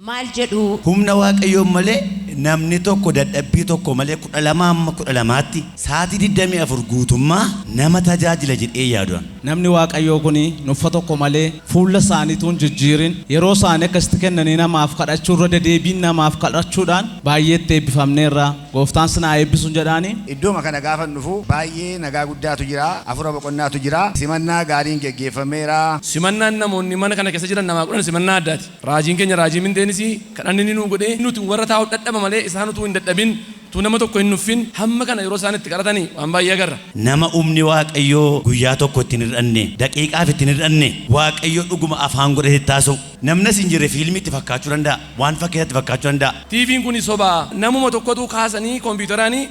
Maal Jedhu humna waaqayyoo malee namni tokko dadhabbii tokko malee 12 sa'aatii 24 guutummaa nama tajaajila jedhee yaaduun. Namni waaqayyoo kuni nuffa tokko malee fuula isaaniituun jijjiirin yeroo isaanii akkasitti kennanii namaaf kadhachuu irra dedeebiin namaaf kadhachuudhaan baay'eetti eebbifamneerra gooftaan sinaa eebbisuun jedhaani. Iddooma kana gaafa dhufu baay'ee nagaa guddaatu jira, afura boqonnaatu jira, simannaa gaariin geggeeffameera. Simannaan namoonni mana kana keessa jiran namaa godhan simannaa addaati. Raajiin keenya Raajii Mintesinot kan inni nu godhe nuti warra taa'u dadhaba malee isaan utuu hin dadhabin tu nama tokko hin nuffin hamma kana yeroo isaan itti kadhatanii waan baay'ee agarra. Nama umni waaqayyoo guyyaa tokko ittiin hir'anne daqiiqaaf ittiin hir'anne waaqayyoo dhuguma afaan godhate taasa'u namnas hin jirre fiilmii itti fakkaachuu danda'a waan fakkeessatti fakkaachuu danda'a. TV'n kun sobaa namuma tokkotu kaasanii kompiitaraanii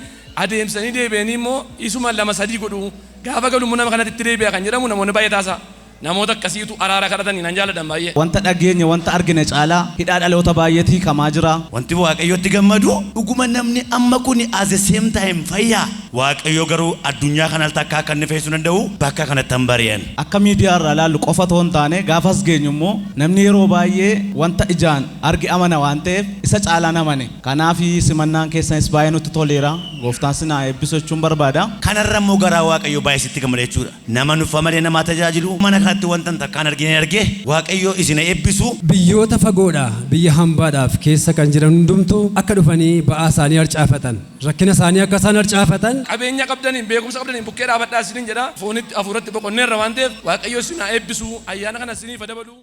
adeemsanii deebi'anii immoo isuma 2-3 godhu gaafa galu nama kanatti itti deebi'a kan jedhamu namoonni baay'ee taasa. Namoota akkasiitu araara kadhatanii nan jaaladhan baay'ee. Wanta dhageenya wanta argine caalaa hidhaa dhaloota baay'eetii kamaa jira. Wanti waaqayyootti gammadu dhuguma namni amma kuni at the same time fayyaa. Waaqayyoo garuu addunyaa kanatti akka inni feesuu danda'u bakka kanatti hin bari'an. Akka miidiyaa irraa ilaallu qofa ta'uu hin taane gaafas geenyu immoo namni yeroo baay'ee wanta ijaan arge amana waan ta'eef isa caalaa namane. Kanaaf simannaan keessanis baay'ee nutti toleera. Gooftaan sinaa eebbisu jechuun barbaada. Kanarra immoo garaa waaqayyoo baay'ee sitti gammada jechuudha. Nama nuffa malee nama tajaajilu mana kanatti wanta takkaan argee waaqayyoo isin eebbisu. Biyyoota fagoodhaa biyya hambaadhaaf keessa kan jiran hundumtuu akka dhufanii ba'aa isaanii harcaafatan rakkina isaanii akka isaan harcaafatan qabeenya qabdaniin beekumsa qabdaniin bukkee dhaabadhaa isiniin jedha foonitti afuuratti boqonneerra waan ta'eef waaqayyoo isin eebbisu ayyaana kana isiniif dabalu.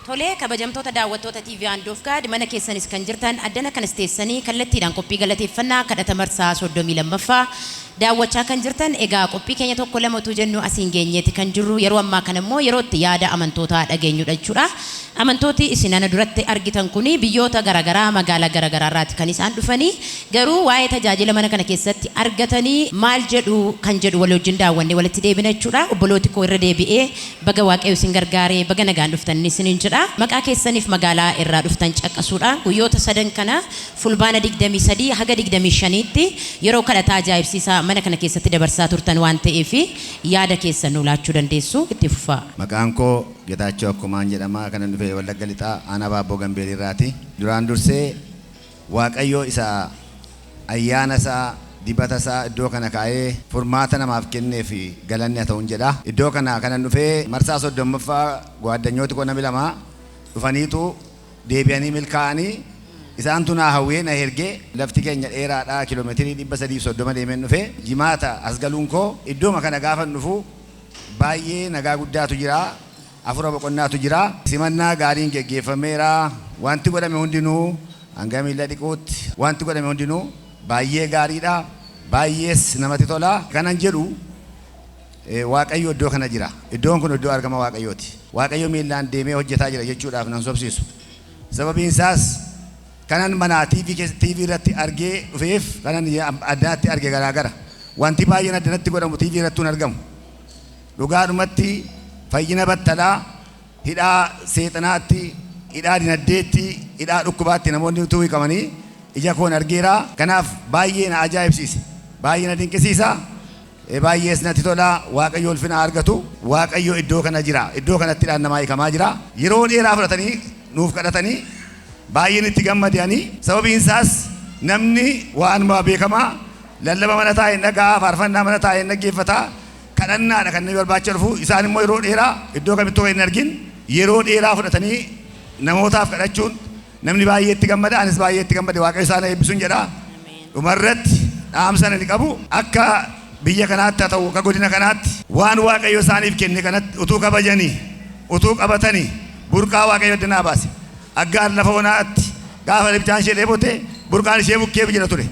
Tolee kabajamtoota daawwattoota TV Handoof Gaad mana keessanis kan jirtan addana kanas teessanii kallattiidhaan qophii galateeffannaa kadhata marsaa 32ffaa daawwachaa kan jirtan egaa qophii keenya tokko lama utuu jennu asiin geenyeeti kan jirru yeroo ammaa kana immoo yerootti yaada amantootaa dhageenyudha jechuudha. Amantooti isin ana duratti argitan kuni biyyoota garaagaraa magaalaa garaagaraa irraati kan isaan dhufanii garuu waa'ee tajaajila mana kana keessatti argatanii maal jedhu kan jedhu wal wajjin daawwannee walitti deebina jechuudha. Obbolooti koo irra deebi'ee baga waaqayyo isin gargaaree baga nagaan dhuftan isiniin jedha. Maqaa keessaniif magaalaa irraa dhuftan caqasuudha. Guyyoota sadan kana fulbaana 23 haga 25tti yeroo kadhataa ajaa'ibsiisaa mana kana keessatti dabarsaa turtan waan ta'eef yaada keessan nu laachuu dandeessu itti fufaa. Maqaan koo Getaachoo Akkumaan jedhama kanan dhufee Wallagga Lixaa aanaa Baabboo Gambeelii irraati. Duraan dursee waaqayyoo isa ayyaana isaa dibata isaa iddoo kana kaa'ee furmaata namaaf kennee fi galanni haa ta'uun jedha. Iddoo kana kanan dhufee marsaa 30ffaa gwaaddanyooti koo namni lama dhufaniitu deebi'anii milkaa'anii isaan tunaa hawwee na hergee lafti keenya dheeraadhaa kiiloomeetirii 330 deemeen dhufee jimaata as galuun koo iddooma kana gaafa dhufu baay'ee nagaa guddaatu jira, afura boqonnaatu jira, simannaa gaariin geggeeffameera, wanti godhame hundinuu hanga miila dhiquutti wanti godhame hundinuu baay'ee gaariidha, baay'ees namatti tola. Kanan jedhu waaqayyo iddoo kana jira. Iddoon kun iddoo argama waaqayyooti. Waaqayyo miilaan deemee hojjetaa jira jechuudhaaf nan sobsiisu. Sababiin isaas kanan manaa TV irratti argee dhufeef kanan addaatti arge garaagara. Wanti baay'een addanatti godhamu TV irratti hin argamu. Dhugaadhumatti fayyina battalaa hidhaa seexanaatti hidhaa dinagdeetti hidhaa dhukkubaatti namoonni utuu hiikamanii ija koon argeera. Kanaaf baay'ee na ajaa'ibsiise, baay'ee na dinqisiisa, baay'ees natti tola. Waaqayyo ulfina argatu. Waaqayyo iddoo kana jira. Iddoo kanatti namaa hiikamaa jira. Yeroo dheeraa fudhatanii nuuf kadhatanii baay'een itti gammadanii. Sababiin isaas namni waanuma beekamaa lallaba mana taa'ee dhagaa, faarfannaa mana taa'ee dhaggeeffata, kadhannaadha kan inni barbaacha dhufu. Isaan immoo yeroo dheeraa iddoo kamittuu hin argin yeroo dheeraa fudhatanii namootaaf kadhachuun namni baay'ee itti gammada. Anis baay'ee itti gammade. Waaqayyo isaan eebbisuun jedha. Dhumarratti dhaamsa ni qabu akka biyya kanaatti haa ta'u akka godina kanaatti waan waaqayyo isaaniif kenne kanatti utuu kabajanii utuu qabatanii burqaa waaqayyo addunyaa baase. Aggaar lafa onaatti gaafa ibidaan ishee dheebote burqaan ishee bukkee jira ture.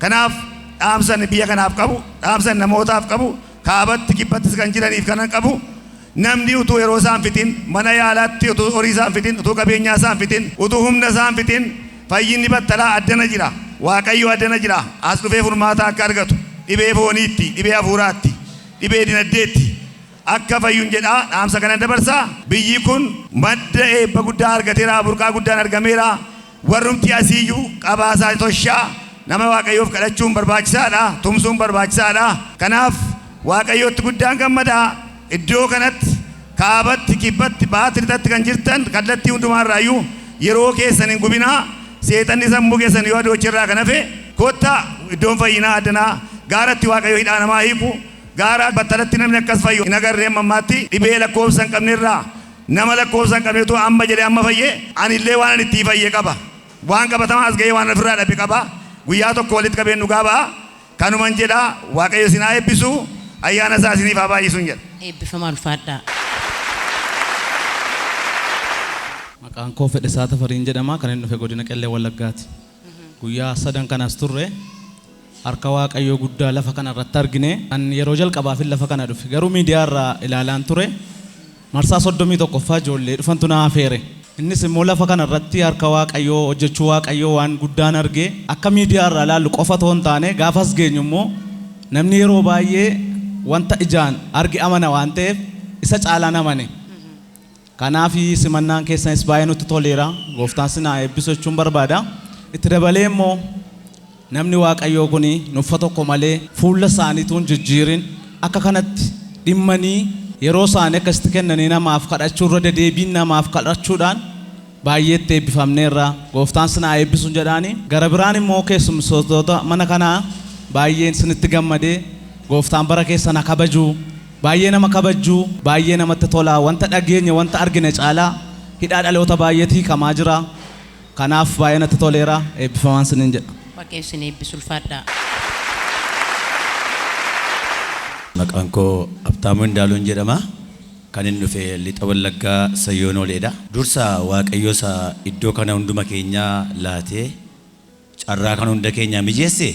Kanaaf dhaamsan biyya kanaaf qabu, dhaamsan namootaaf qabu, kaabatti kibbattis kan jiraniif kanan qabu. Namni utuu yeroo isaan fitin mana yaalaatti utuu horii isaan fitin utuu qabeenyaa isaan fitin utuu humna isaan fitin fayyinni battalaa addana jira. Waaqayyo addana jira. As dhufee furmaata akka argatu dhibee fooniitti, dhibee hafuuraatti, dhibee dinagdeetti akka fayyuun jedha. Dhaamsa kana dabarsaa. Biyyi kun madda eebba guddaa argateera, burqaa guddaan argameera. Warrumti asiiyyuu qabaasaa toshaa nama waaqayyoof kadhachuun barbaachisaadha, tumsuun barbaachisaadha. Kanaaf waaqayyootti guddaan gammadaa. Iddoo kanatti kaabatti kibbatti baatti lixatti kan jirtan kallattii hundumaarraayyuu yeroo keessan hin gubinaa. Seexanni sammuu keessan yoo adochirraa kan hafe kottaa iddoon fayyinaa addanaa gaaratti waaqayyoo hidhaa namaa hiiku gaara battalatti namni akkas fayyu hin agarree mammaatti dhibee lakkoofsa hin qabnerraa nama lakkoofsa hin qabnetu amma jedhee amma fayyee anillee waan itti fayyee qaba. Waan qabatamaa as ga'ee waan ofirraa dhabe qaba. Guyyaa tokko walitti qabeen dhugaa ba'a. Kanuman jedhaa waaqayyo isin haa eebbisu, ayyaana isaa isiniif haa baay'isuun jedha. Eebbifamaa ulfaadhaa. Maqaan koo Fedhisaa Tafariin jedhama, kan inni dhufe godina Qellee Wallaggaati. Guyyaa sadan kanas turre harka waaqayyoo guddaa lafa kana irratti argine. An yeroo jalqabaaf lafa kana dhufe garuu miidiyaa irraa ilaalaan ture. Marsaa 31ffaa ijoollee dhufantu na affeere. Innis immoo lafa kana irratti harka waaqayyoo hojjechuu waaqayyoo waan guddaan arge akka miidiyaa irraa ilaallu qofa otoo hin taane gaafas geenyu immoo namni yeroo baay'ee wanta ijaan arge amana waan ta'eef isa caalaa namane. Kanaaf simannaan keessanis baay'ee nutti toleera. Gooftaan sinaa eebbisu jechuun barbaada. Itti dabalee immoo namni waaqayyoo kuni nuffa tokko malee fuula isaaniituun jijjiirin akka kanatti dhimmanii yeroo isaanii akkasitti kennanii namaaf kadhachuu irra dedeebiin namaaf kadhachuudhaan baay'eetti eebbifamneerra. Gooftaan sinaa eebbisuun jedhaani. Gara biraan immoo keessummoota mana kanaa baay'een sinitti gammadee gooftaan bara keessan kabajuu baay'ee nama kabajuu baay'ee namatti tola. Wanta dhageenya wanta argine caalaa hidhaa dhaloota baay'eetii kamaa jira. Kanaaf baay'ee natti toleera. Eebbifamaan sinin jedha. Waaqayyo isin eebbisu ulfaadhaa. Maqaan koo Abtaamuu Indaaluun jedhama. Kan inni dhufe lixa Wallaggaa Sayyoonoleedha. Dursa waaqayyo isa iddoo kana hunduma keenyaa laatee carraa kan hunda keenyaa mijeesse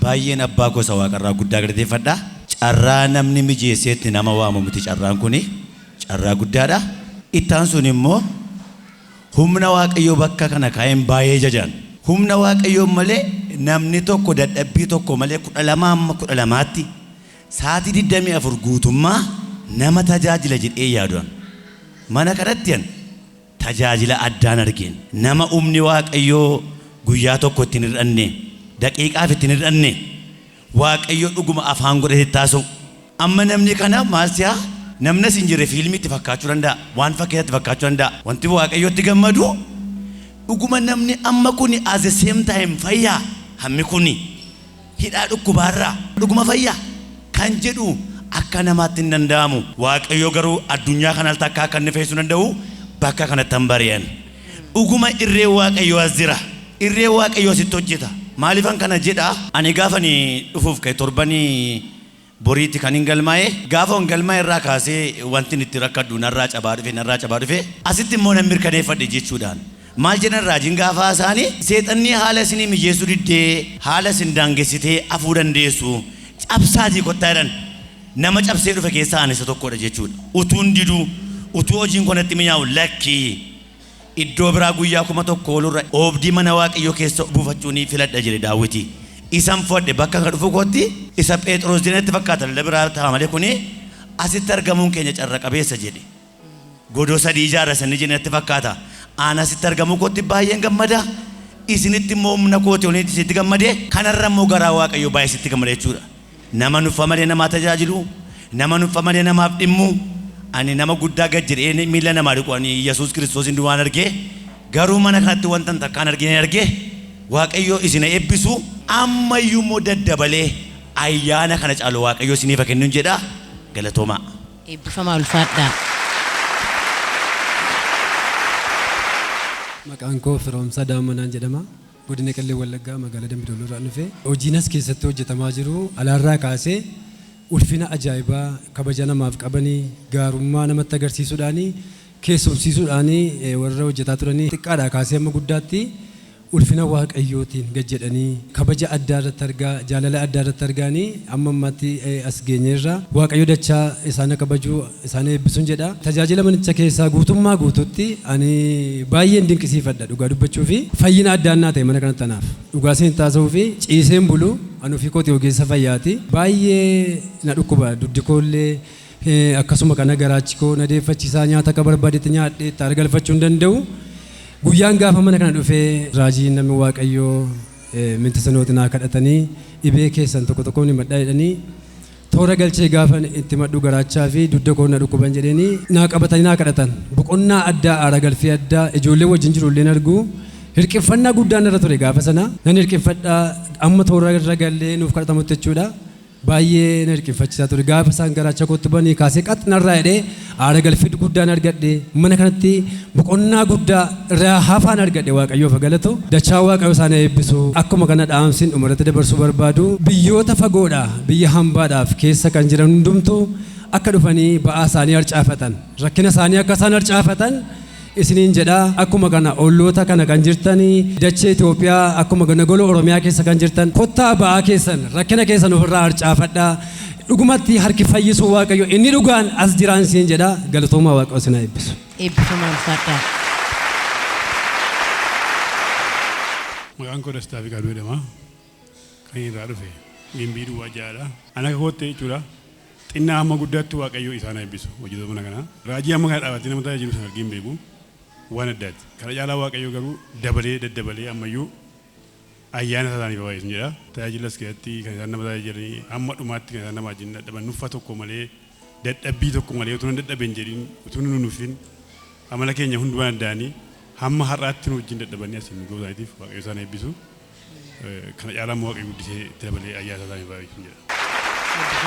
baay'een abbaa gosa waaqarraa guddaa galateeffadha. Carraa namni mijeesseetti nama waamamuti carraan kuni carraa guddaadha. Ittaan sun immoo humna waaqayyoo bakka kana kaa'een baay'ee jajaan. Humna waaqayyoo malee namni tokko dadhabbii tokko malee 12 sa'aatii 24 guutummaa nama tajaajila jedhee yaaduun mana kanatti tajaajila addaan argeen nama humni waaqayyoo guyyaa tokko ittiin hir'anne daqiiqaaf ittiin hir'anne waaqayyoo dhuguma afaan godhatee taasau amma namni kana maal si'a namni sin jirre fiilmii itti fakkaachuu danda'a waan fakkeessatti fakkaachuu danda'a wanti waaqayyootti gammadu dhuguma namni amma kuni as the same time fayyaa hammi kuni hidhaa dhukkubaarraa dhuguma fayyaa kan jedhu akka namaatti hin danda'amu. Waaqayyo garuu addunyaa kanatti akka inni feesuu danda'u bakka kanatti hin bari'an. Dhuguma irree waaqayyoo as jira. Irree waaqayyoo sitti hojjeta. Maaliifan kana jedha ani gaafani dhufuuf ka'e torbanii boriitti kan hin galmaa'e gaafa hin galmaa'e irraa kaasee wanti itti rakkadhu narraa cabaa dhufe asitti immoo nan mirkaneeffadhe jechuudhaan. Maal jedhan raajiin gaafa isaanii seexanni haala isinii mijeessuu diddee haala isin daangessitee afuu dandeessu cabsaatii kottaa jedhan nama cabsee dhufe keessaa ani isa tokkodha jechuudha. Utuun diduu utuu hojiin kanatti mi'aawu lakkii iddoo biraa guyyaa 1,000 olurra oobdii mana waaqayyoo keessa buufachuun filadha jedhe Daawiti. Isan fodhe bakka kan dhufu kootti isa Phexros jedhametti fakkaata lalla biraa ta'a malee kuni asitti argamuun keenya carra qabeessa jedhe. Godoo 3 ijaarra sanni jedhametti fakkaata. Aan asitti argamuu kootti baay'een gammada. Isinitti immoo humna kooti olitti sitti gammade kanarra immoo garaa waaqayyoo baay'ee sitti gammada jechuudha. Nama nuffa malee namaa tajaajilu nama nuffa malee namaaf dhimmu ani nama guddaa gad jedhee miila namaa dhiqu ani Yesuus Kiristoos hin duwwaan argee garuu mana kanatti wanta takkaan argee waaqayyoo isin eebbisu ammayyuu immoo daddabalee ayyaana kana caalu waaqayyoo isiniif kennu jedha galatoomaa. Eebbifamaa ulfaadhaa. Maqaan koo Firoomsaa Daamanaan jedhama. Godina Qellee Wallaggaa magaalaa Dambidolloo irraa dhufe. Hojiin as keessatti hojjetamaa jiru alaarraa kaasee ulfina ajaa'ibaa kabaja namaaf qabanii gaarummaa namatti agarsiisuudhaanii keessumsiisuudhaanii warra hojjetaa turanii xiqqaadhaa kaasee amma guddaatti ulfina waaqayyootiin gad jedhanii kabaja addaa irratti argaa jaalala addaa irratti argaanii amma ammaatti as geenyeerra waaqayyo dachaa isaan kabajuu isaan eebbisuun jedha. Tajaajila manicha keessaa guutummaa guututti ani baay'een dinqisiifadha dhugaa dubbachuu fi fayyina addaannaa ta'e mana kanatti tanaaf dhugaa seen taasisuu fi ciiseen bulu anu fi kooti ogeessa fayyaati baay'ee na dhukkuba duddi koollee akkasuma kana garaachi koo na deeffachiisaa nyaata akka barbaadetti nyaadhee itti argalfachuu hin danda'u. Guyyaan gaafa mana kana dhufee raajii namni waaqayyoo Mintesinot naa kadhatanii dhibee keessan tokko tokko ni maddaa jedhanii toora galchee gaafan itti maddu garaachaa fi dudda koonna dhukkuban jedhanii naa qabatanii naa kadhatan boqonnaa addaa aara galfii addaa ijoollee wajjin jiru illee argu hirqiffannaa guddaan irra ture gaafa sana nan hirqiffadhaa amma toora irra gallee nuuf kadhatamutti jechuudha baay'ee na hirqiffachiisaa ture gaafa isaan garaacha kootti banii kaasee qaxxinarraa jedhee aara galfii guddaan argadhe mana kanatti boqonnaa guddaa irraa hafaan argadhe waaqayyoof galatu dachaa waaqayyoo isaan eebbisu akkuma kana dhaamsin dhumarratti dabarsuu barbaadu biyyoota fagoodha biyya hambaadhaaf keessa kan jiran hundumtu akka dhufanii ba'aa isaanii harcaafatan rakkina isaanii akka isaan harcaafatan isiniin jedha akkuma kana olloota kana kan jirtanii dachee Itoophiyaa akkuma kana gola Oromiyaa keessa kan jirtan kottaa ba'aa keessan rakkina keessan ofirraa harcaafadhaa dhugumatti harki fayyisuu waaqayyo inni dhugaan as jiraan siin jedha galatoomaa waaqayyo isin eebbisu. Eebbifamaan fadhaa. Maqaan koo Yaada Amantootaa jedhama. Kan irraa dhufe gimbii duwwaa ja'adha. Ana akka kootte jechuudha. Xinnaa hamma guddaatti waaqayyo isaan eebbisu hojjettoota mana kanaa. Raajii amma kana dhaabattee nama tajaajila jiru sana argin beeku waan addaati. Kana caalaa waaqayyo garuu dabalee daddabalee ammayyuu ayyaana isaaniif baay'isu jedha. Tajaajila as keessatti kan isaan nama tajaajilanii hamma dhumaatti kan isaan nama wajjin dadhaban nuffa tokko malee dadhabbii tokko malee utuu hin dadhaben jedhin utuu hin nufin amala keenya hundumaa danda'anii hamma har'aatti nu wajjin dadhabanii asiin nu ga'uusaatiif waaqayyo isaan eebbisu. Kana caalaa immoo waaqayyo guddisee itti dabalee ayyaana isaaniif baay'isu jedha.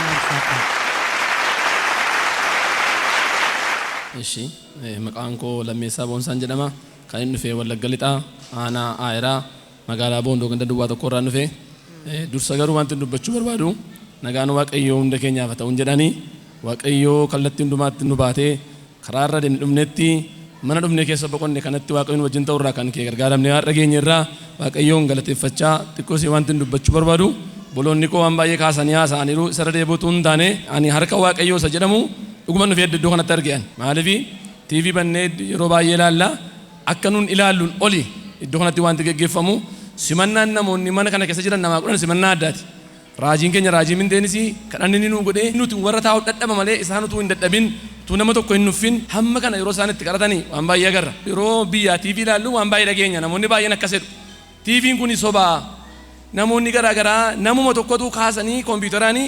Ishi maqaan koo Lammeessaa Boonsaan jedhama. Kan inni dhufee Wallagga Lixaa aanaa Aayiraa magaalaa Boondoo ganda duwwaa tokko irraa dhufe dursa garuu wanti dubbachuu barbaadu nagaan waaqayyoo hunda keenyaaf ta'uun jedhanii waaqayyoo kallattii hundumaatti nu baatee karaa irra deemne dhumnetti mana dhumne keessa boqonne kanatti waaqayyoon wajjin ta'urraa kan kee gargaaramne har'a geenye irraa waaqayyoon galateeffachaa xiqqoo si wanti dubbachuu barbaadu boloonni koo waan baay'ee kaasanii haasa'aniiru isa deebi'utu hin taane ani harka waaqayyoo isa jedhamu dhuguma dhufee iddoo kanatti argean maaliif TV bannee yeroo baay'ee ilaalla akka nuun ilaalluun oli iddoo kanatti wanti geggeeffamu simannaan namoonni mana kana keessa jiran namaa godhan simannaa addaati. Raajiin keenya Raajii Minteenis kan inni nu godhee nuti warra taa'u dadhaba malee isaan utuu hin dadhabin utuu nama tokko hin nuffin hamma kana yeroo isaan itti qaratanii waan baay'ee agarra. Yeroo biyyaa TV ilaallu waan baay'ee dhageenya namoonni baay'een akkas jedhu. TV'n kun sobaa namoonni garaagaraa namuma tokkotu kaasanii kompiitaraanii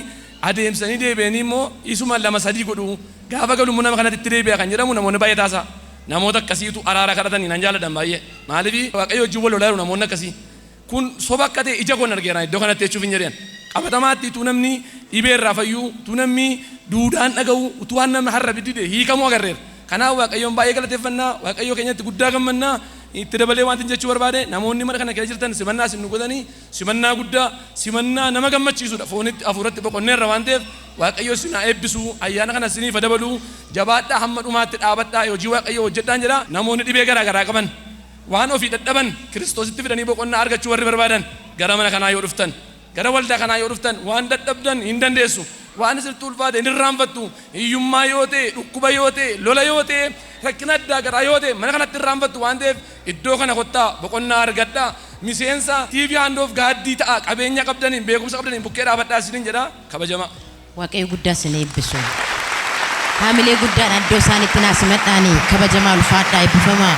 adeemsanii deebi'anii immoo isuma lama sadii godhu gaafa galu nama kanatti itti deebi'a kan jedhamu namoonni baay'ee taasa. Namoota akkasiitu araara kadhatanii nan jaaladhan baay'ee. Maaliif waaqayyo wajjin wal lolaa jiru namoonni akkasii. Kun soba akka ta'e ija koon argeera iddoo kanatti jechuuf hin jedheen. Qabatamaatti utuu namni dhibee irraa fayyuu utuu namni duudhaan dhaga'u utuu waan namni har'a biddide hiikamuu agarreera. Kanaaf waaqayyoon baay'ee galateeffannaa waaqayyoo keenyatti guddaa gammannaa itti dabalee wanti jechuu barbaade namoonni mana kana keessa jirtan simannaa isin nu godhanii simannaa guddaa simannaa nama gammachiisudha foonitti hafuuratti boqonneerra waan ta'eef waaqayyo isin haa eebbisu ayyaana kana isiniif dabalu jabaadhaa hamma dhumaatti dhaabadhaa hojii waaqayyo hojjedhaan jedha namoonni dhibee garaa qaban waan ofii dadhaban kiristoositti fidanii boqonnaa argachuu warri barbaadan gara mana kanaa yoo dhuftan gara waldaa kanaa yoo dhuftan waan dadhabdan hin dandeessu waan isinitti ulfaate hin irraanfattu hiyyummaa yoo ta'e dhukkuba yoo ta'e lola yoo ta'e rakkina addaa garaa yoo ta'e mana kanatti irraanfattu waan ta'eef iddoo kana kottaa boqonnaa argadhaa miseensa TV handoof gaaddii ta'a qabeenya qabdaniin beekumsa qabdaniin bukkee dhaabadhaa isiniin jedha kabajama. Waaqayyo guddaa isin eebbisu. Haamilee guddaan iddoo isaaniitti naasimadhaanii kabajamaa ulfaadhaa eebbifamaa.